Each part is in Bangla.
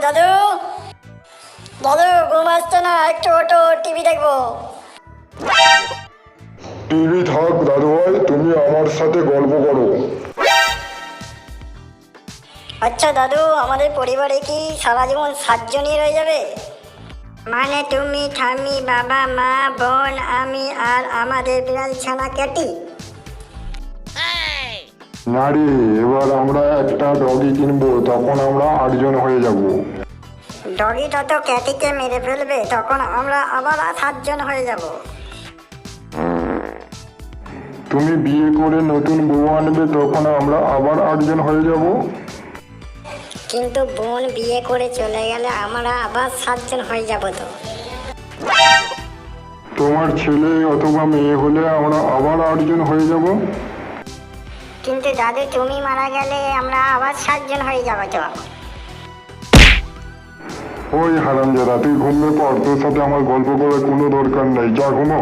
দাদু, দাদু ঘুম আসছে না, একটু ওঠো, টিভি দেখবো। টিভি থাক দাদু ভাই, তুমি আমার সাথে গল্প করো। আচ্ছা দাদু, আমাদের পরিবারে কি সারা জীবন 7জনই রয়ে যাবে? মানে তুমি, ঠাম্মি, বাবা, মা, বোন, আমি আর আমাদের বিড়াল ছানা ক্যাটি? না রে, এবার আমরা একটা ডগি কিনবো, তখন আমরা 8জন হয়ে যাব। ডগিটা তো ক্যাটিকে মেরে ফেলবে, তখন আমরা আবার 7জন হয়ে যাব। তুমি বিয়ে করে নতুন বউ আনবে, তখন আমরা আবার 8জন হয়ে যাব। কিন্তু বোন বিয়ে করে চলে গেলে আমরা আবার 7জন হয়ে যাব তো। তোমার ছেলে অথবা মেয়ে হলে আমরা আবার 8জন হয়ে যাব। কিন্তু দাদু তুমি মারা গেলে আমরা আবার 7জন হয়ে যাব তো। ওই হারামজাদা, তুই ঘুমিয়ে পড়, তোর সাথে আমার গল্প করার কোনো দরকার নেই, যা ঘুমো।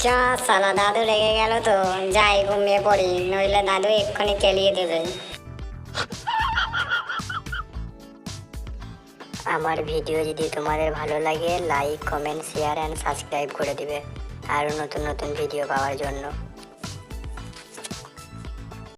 যা সালা, দাদু রেগে গেল তো, যাই ঘুমিয়ে পড়ি, নইলে দাদু এক্ষুনি কেলিয়ে দেবে। আমার ভিডিও যদি তোমাদের ভালো লাগে, like, comment, share and subscribe করে দিবে আরও নতুন নতুন ভিডিও পাওয়ার জন্য।